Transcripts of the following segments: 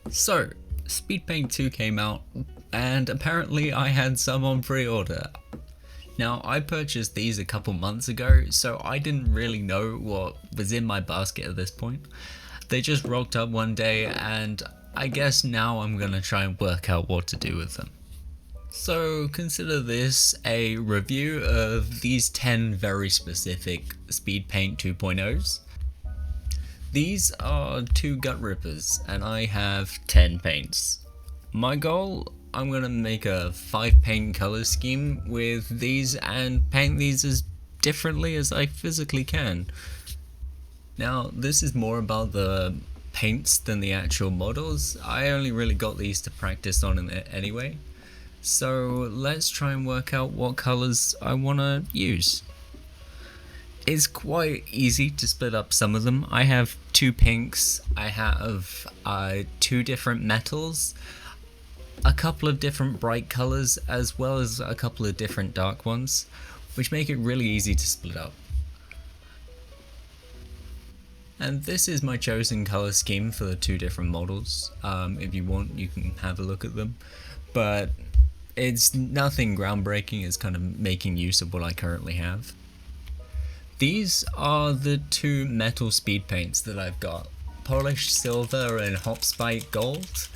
So, Speed Paint 2 came out, and apparently I had some on pre-order. Now, I purchased these a couple months ago, so I didn't really know what was in my basket at this point. They just rocked up one day, and I guess now I'm gonna try and work out what to do with them. So consider this a review of these 10 very specific Speed Paint 2.0s. These are 2 gut rippers and I have 10 paints. My goal, I'm gonna make a 5 paint color scheme with these and paint these as differently as I physically can. Now this is more about the paints than the actual models. I only really got these to practice on in it anyway. So let's try and work out what colors I want to use. It's quite easy to split up some of them. I have 2 pinks, I have 2 different metals, a couple of different bright colors, as well as a couple of different dark ones, which make it really easy to split up. And this is my chosen color scheme for the 2 different models. If you want, you can have a look at them, but it's nothing groundbreaking. It's kind of making use of what I currently have. These are the 2 metal speed paints that I've got, Polished Silver and Hoplite Gold.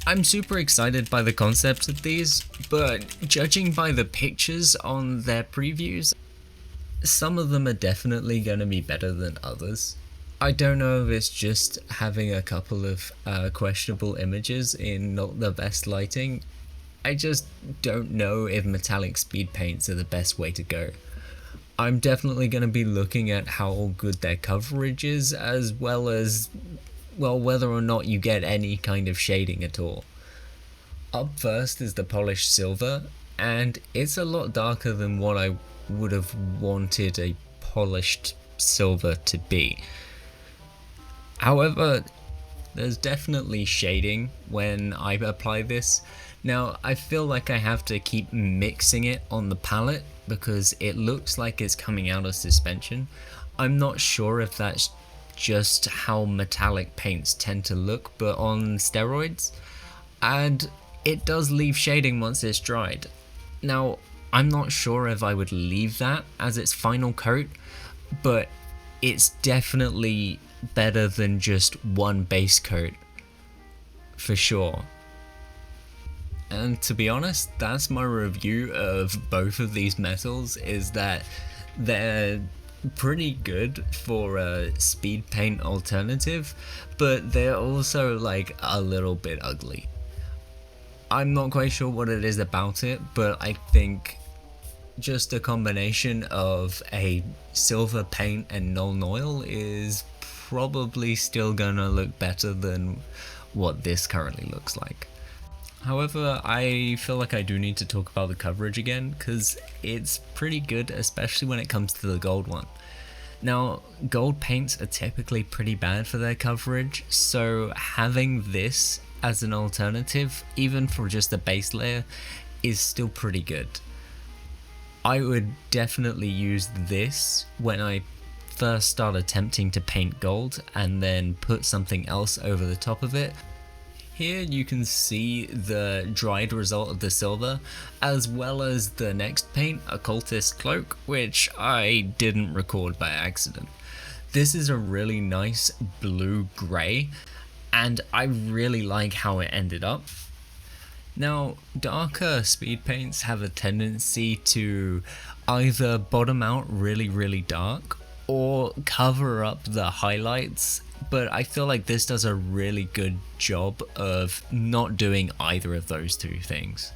I'm super excited by the concept of these, but judging by the pictures on their previews, some of them are definitely going to be better than others. I don't know if it's just having a couple of questionable images in not the best lighting. I just don't know if metallic speed paints are the best way to go. I'm definitely going to be looking at how good their coverage is, as well as, well, whether or not you get any kind of shading at all. Up first is the Polished Silver, and it's a lot darker than what I would have wanted a polished silver to be. However, there's definitely shading when I apply this. Now, I feel like I have to keep mixing it on the palette because it looks like it's coming out of suspension. I'm not sure if that's just how metallic paints tend to look, but on steroids. And it does leave shading once it's dried. Now, I'm not sure if I would leave that as its final coat, but it's definitely better than just one base coat, for sure. And to be honest, that's my review of both of these metals, is that they're pretty good for a speed paint alternative, but they're also like a little bit ugly. I'm not quite sure what it is about it, but I think just a combination of a silver paint and Nuln Oil is probably still gonna look better than what this currently looks like. However, I feel like I do need to talk about the coverage again, because it's pretty good, especially when it comes to the gold one. Now, gold paints are typically pretty bad for their coverage, so having this as an alternative, even for just a base layer, is still pretty good. I would definitely use this when I first start attempting to paint gold and then put something else over the top of it. Here you can see the dried result of the silver, as well as the next paint, Occultist Cloak, which I didn't record by accident. This is a really nice blue-grey, and I really like how it ended up. Now, darker speed paints have a tendency to either bottom out really dark or cover up the highlights, but I feel like this does a really good job of not doing either of those 2 things.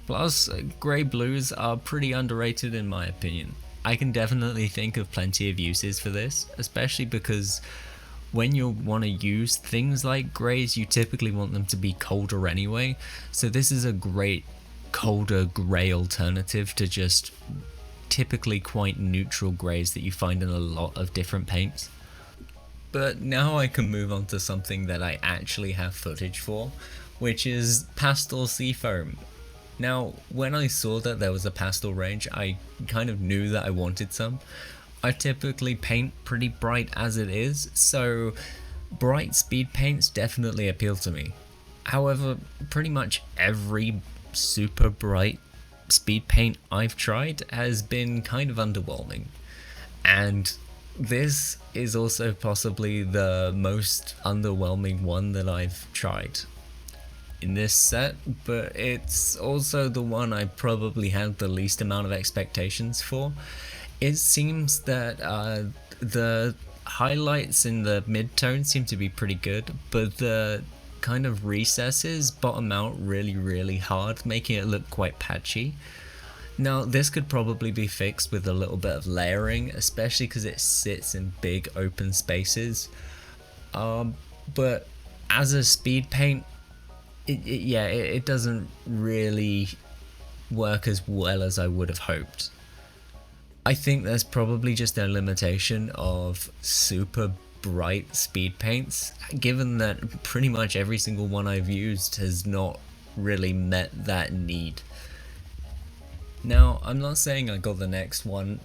Plus, grey blues are pretty underrated in my opinion. I can definitely think of plenty of uses for this, especially because when you want to use things like greys, you typically want them to be colder anyway, so this is a great colder grey alternative to just typically quite neutral greys that you find in a lot of different paints. But now I can move on to something that I actually have footage for, which is Pastel Seafoam. Now, when I saw that there was a pastel range, I kind of knew that I wanted some. I typically paint pretty bright as it is, so Bright speed paints definitely appeal to me. However, pretty much every super bright speed paint I've tried has been kind of underwhelming. And this is also possibly the most underwhelming one that I've tried in this set, but it's also the one I probably had the least amount of expectations for. It seems that the highlights in the mid-tone seem to be pretty good, but the kind of recesses bottom out really hard, making it look quite patchy. Now, this could probably be fixed with a little bit of layering, especially because it sits in big open spaces. But as a speed paint, it doesn't really work as well as I would have hoped. I think there's probably just a limitation of super bright speed paints, given that pretty much every single one I've used has not really met that need. Now, I'm not saying I got the next one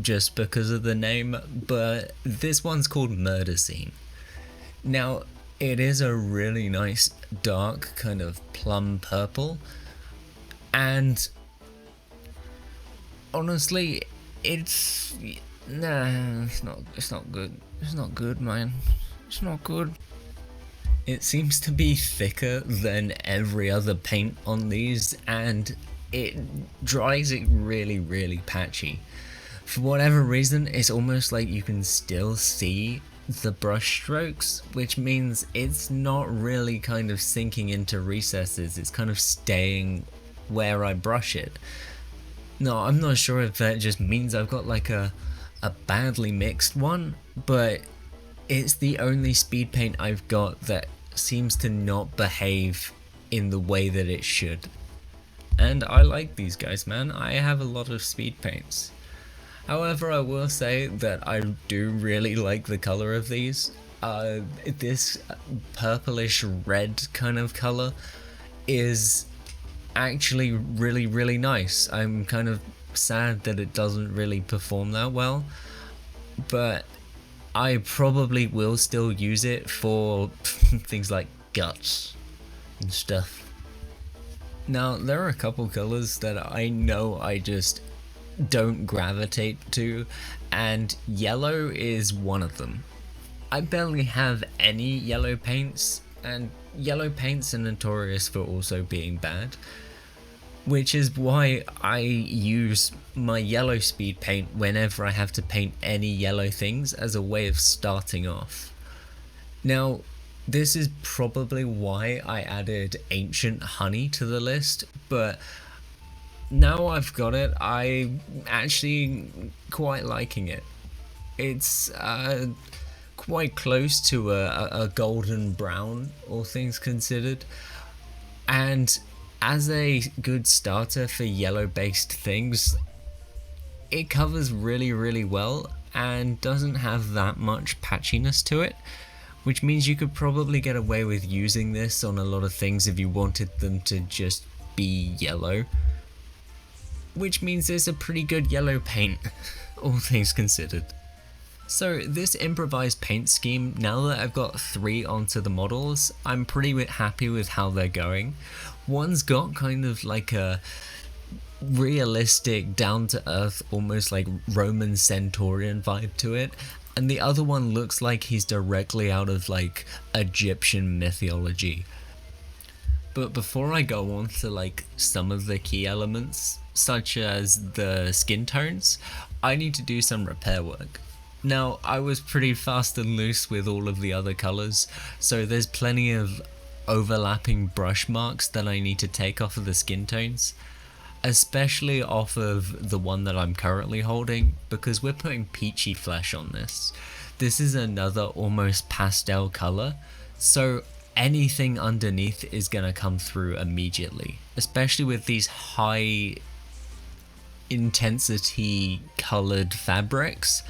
just because of the name, but this one's called Murder Scene. Now, it is a really nice dark kind of plum purple, and honestly, it's not good. It's not good, man. It's not good. It seems to be thicker than every other paint on these, and it dries it really patchy. For whatever reason, it's almost like you can still see the brush strokes, which means it's not really kind of sinking into recesses, it's kind of staying where I brush it. No, I'm not sure if that just means I've got like a badly mixed one, but it's the only speed paint I've got that seems to not behave in the way that it should. And I like these guys, man. I have a lot of speed paints. However, I will say that I do really like the color of these. This purplish red kind of color is actually really nice. I'm kind of sad that it doesn't really perform that well, but I probably will still use it for things like guts and stuff. Now, there are a couple colors that I know I just don't gravitate to, and yellow is one of them. I barely have any yellow paints, and yellow paints are notorious for also being bad, which is why I use my yellow speed paint whenever I have to paint any yellow things as a way of starting off. Now, this is probably why I added Ancient Honey to the list, but now I've got it, I'm actually quite liking it. It's quite close to a golden brown, all things considered, and as a good starter for yellow based things, it covers really well and doesn't have that much patchiness to it, which means you could probably get away with using this on a lot of things if you wanted them to just be yellow, which means it's a pretty good yellow paint, all things considered. So this improvised paint scheme, now that I've got 3 onto the models, I'm pretty happy with how they're going. One's got kind of like a realistic, down-to-earth, almost like Roman Centurion vibe to it, and the other one looks like he's directly out of like Egyptian mythology. But before I go on to like some of the key elements, such as the skin tones, I need to do some repair work. Now, I was pretty fast and loose with all of the other colours, so there's plenty of overlapping brush marks that I need to take off of the skin tones, especially off of the one that I'm currently holding, because we're putting Peachy Flesh on this. This is another almost pastel colour, so anything underneath is going to come through immediately, especially with these high intensity coloured fabrics.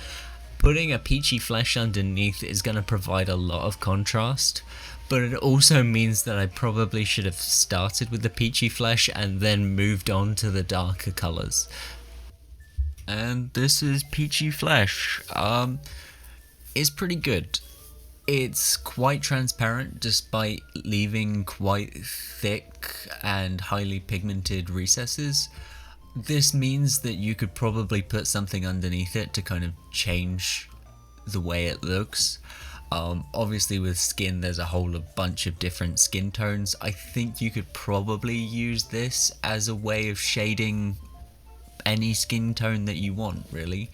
Putting a Peachy Flesh underneath is going to provide a lot of contrast, but it also means that I probably should have started with the Peachy Flesh and then moved on to the darker colours. And this is Peachy Flesh. It's pretty good. It's quite transparent despite leaving quite thick and highly pigmented recesses. This means that you could probably put something underneath it to kind of change the way it looks. Obviously with skin there's a whole bunch of different skin tones. I think you could probably use this as a way of shading any skin tone that you want, really.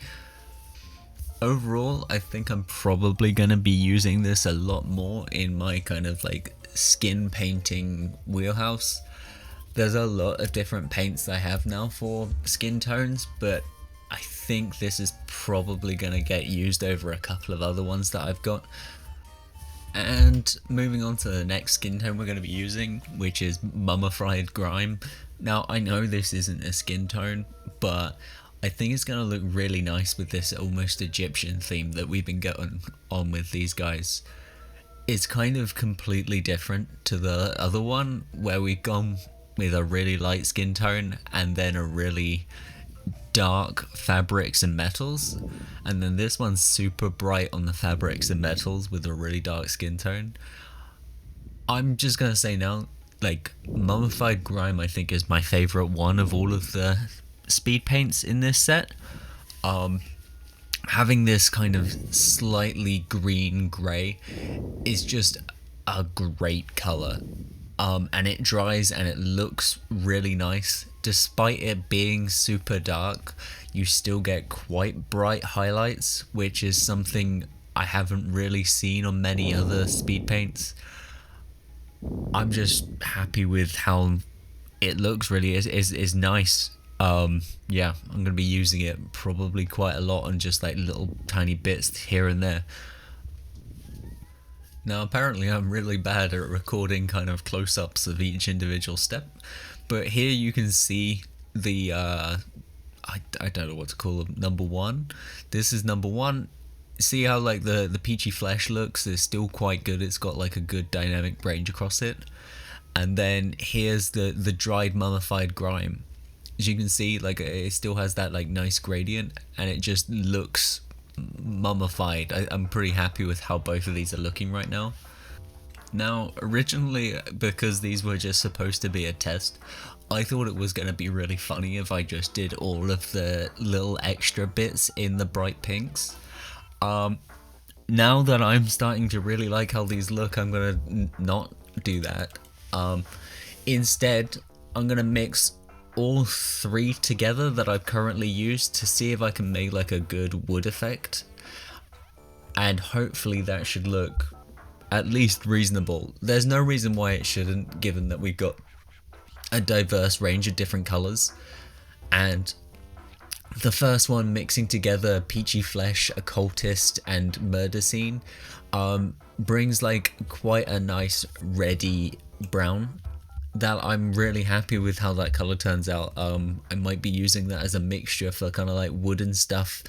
Overall, I think I'm probably going to be using this a lot more in my kind of like skin painting wheelhouse. There's a lot of different paints I have now for skin tones, but I think this is probably going to get used over a couple of other ones that I've got. And moving on to the next skin tone we're going to be using, which is Mummified Grime. Now, I know this isn't a skin tone, but I think it's going to look really nice with this almost Egyptian theme that we've been going on with these guys. It's kind of completely different to the other one, where we've gone with a really light skin tone and then a really dark fabrics and metals, and then this one's super bright on the fabrics and metals with a really dark skin tone. I'm just gonna say now, like, Mummified Grime I think is my favorite one of all of the speed paints in this set. Having this kind of slightly green grey is just a great color. And it dries and it looks really nice. Despite it being super dark, you still get quite bright highlights, which is something I haven't really seen on many other speed paints. I'm just happy with how it looks, really. Is nice. Yeah, I'm gonna be using it probably quite a lot on just like little tiny bits here and there. Now apparently I'm really bad at recording kind of close-ups of each individual step, but here you can see the I don't know what to call them, number one. This is number one. See how like the Peachy Flesh looks? It's still quite good. It's got like a good dynamic range across it. And then here's the dried Mummified Grime. As you can see, like it still has that like nice gradient and it just looks mummified. I'm pretty happy with how both of these are looking right now. Now, originally, because these were just supposed to be a test, I thought it was going to be really funny if I just did all of the little extra bits in the bright pinks. Now that I'm starting to really like how these look, I'm going to not do that. Instead, I'm going to mix all three together that I've currently used to see if I can make like a good wood effect, and hopefully that should look at least reasonable. There's no reason why it shouldn't, given that we've got a diverse range of different colors. And the first one, mixing together Peachy Flesh, Occultist and Murder Scene, brings like quite a nice reddy brown that I'm really happy with how that color turns out. I might be using that as a mixture for kind of like wooden stuff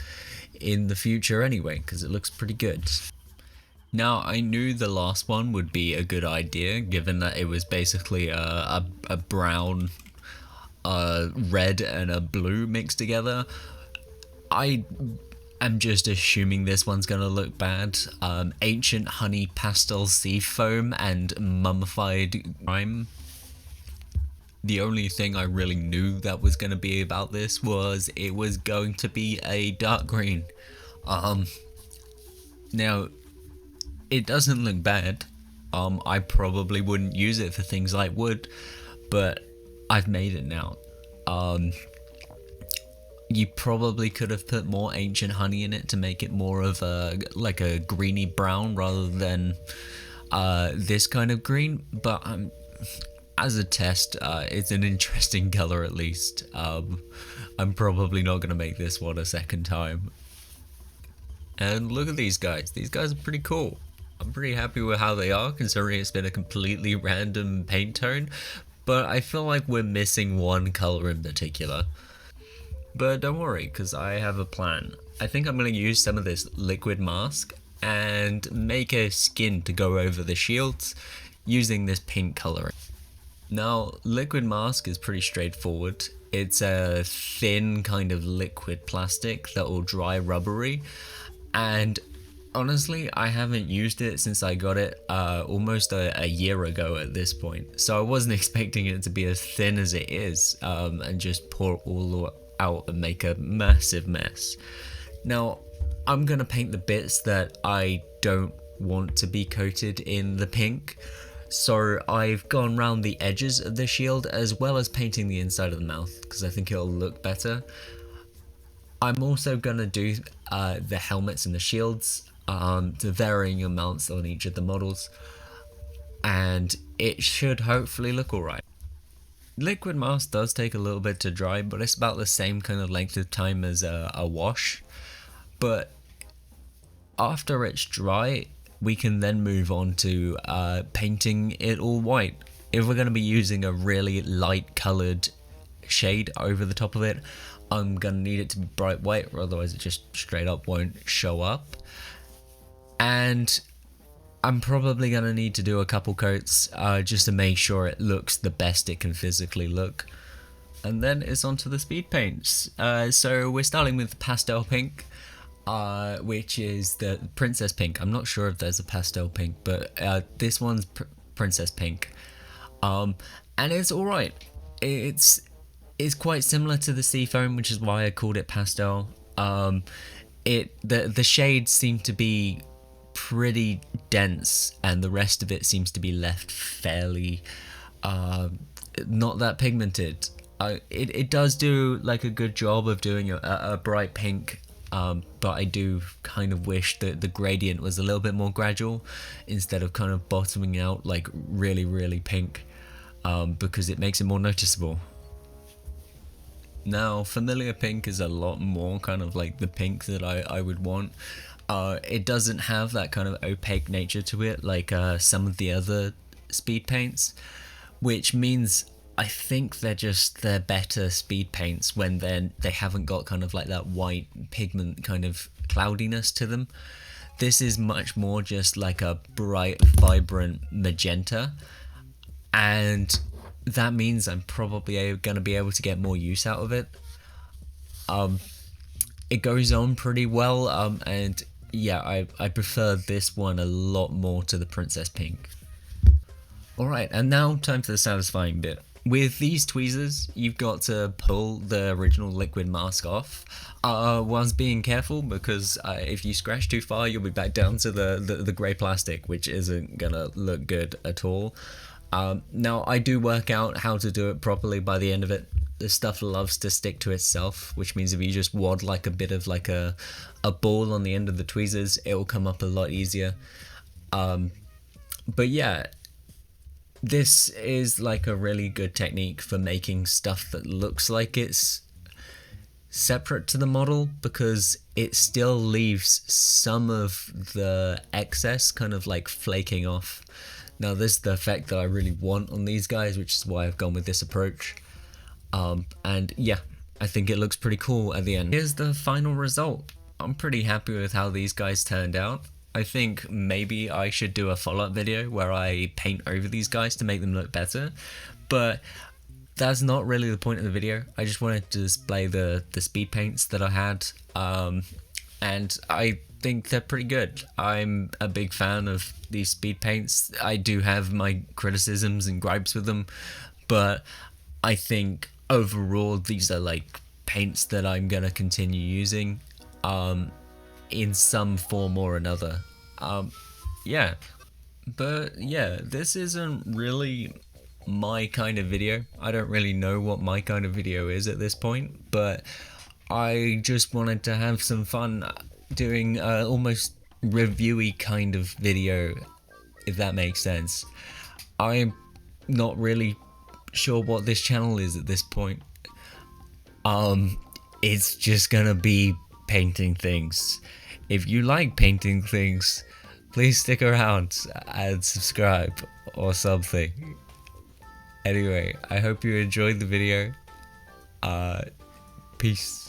in the future anyway, because it looks pretty good. Now, I knew the last one would be a good idea, given that it was basically a brown, red and a blue mixed together. I am just assuming this one's gonna look bad. Ancient Honey, Pastel Seafoam and Mummified Grime. The only thing I really knew that was going to be about this was it was going to be a dark green. Now, it doesn't look bad. I probably wouldn't use it for things like wood, but I've made it now. You probably could have put more Ancient Honey in it to make it more of a like a greeny brown rather than this kind of green, but as a test, it's an interesting color at least. I'm probably not going to make this one a second time. And look at these guys. These guys are pretty cool. I'm pretty happy with how they are, considering it's been a completely random paint tone. But I feel like we're missing one color in particular. But don't worry, because I have a plan. I think I'm going to use some of this liquid mask and make a skin to go over the shields using this pink coloring. Now, liquid mask is pretty straightforward. It's a thin kind of liquid plastic that will dry rubbery, and Honestly, I haven't used it since I got it almost a year ago at this point, so I wasn't expecting it to be as thin as it is and just pour all out and make a massive mess. Now, I'm gonna paint the bits that I don't want to be coated in the pink, so I've gone around the edges of the shield as well as painting the inside of the mouth because I think it'll look better. I'm also gonna do the helmets and the shields to varying amounts on each of the models, and it should hopefully look alright. Liquid mask does take a little bit to dry, but it's about the same kind of length of time as a wash. But after it's dry, we can then move on to painting it all white. If we're going to be using a really light coloured shade over the top of it, I'm going to need it to be bright white, or otherwise it just straight up won't show up. And I'm probably going to need to do a couple coats just to make sure it looks the best it can physically look. And then it's onto the speed paints. So we're starting with pastel pink, which is the princess pink. I'm not sure if there's a pastel pink, but this one's princess pink. And it's alright. It's quite similar to the seafoam, which is why I called it pastel. The shades seem to be pretty dense, and the rest of it seems to be left fairly not that pigmented. It does do like a good job of doing a bright pink, but I do kind of wish that the gradient was a little bit more gradual instead of kind of bottoming out like really pink, because it makes it more noticeable. Now, familiar pink is a lot more kind of like the pink that I would want. It doesn't have that kind of opaque nature to it like some of the other speed paints, which means I think they're better speed paints when they haven't got kind of like that white pigment kind of cloudiness to them. This is much more just like a bright, vibrant magenta, and that means I'm probably going to be able to get more use out of it. It goes on pretty well, and yeah, I prefer this one a lot more to the princess pink. Alright, and now time for the satisfying bit. With these tweezers, you've got to pull the original liquid mask off, whilst being careful, because if you scratch too far, you'll be back down to the grey plastic, which isn't gonna look good at all. Now, I do work out how to do it properly by the end of it. This stuff loves to stick to itself, which means if you just wad like a bit of like a ball on the end of the tweezers, it will come up a lot easier. But yeah, this is like a really good technique for making stuff that looks like it's separate to the model, because it still leaves some of the excess kind of like flaking off. Now, this is the effect that I really want on these guys, which is why I've gone with this approach. And yeah, I think it looks pretty cool at the end. Here's the final result. I'm pretty happy with how these guys turned out. I think maybe I should do a follow-up video where I paint over these guys to make them look better, but that's not really the point of the video. I just wanted to display the speed paints that I had, and I think they're pretty good. I'm a big fan of these speed paints. I do have my criticisms and gripes with them, but I think overall these are like paints that I'm gonna continue using in some form or another. Yeah, but yeah, this isn't really my kind of video. I don't really know what my kind of video is at this point, but I just wanted to have some fun doing almost reviewy kind of video, if that makes sense. I'm not really sure what this channel is at this point. It's just gonna be painting things. If you like painting things, please stick around and subscribe or something. Anyway, I hope you enjoyed the video. Peace.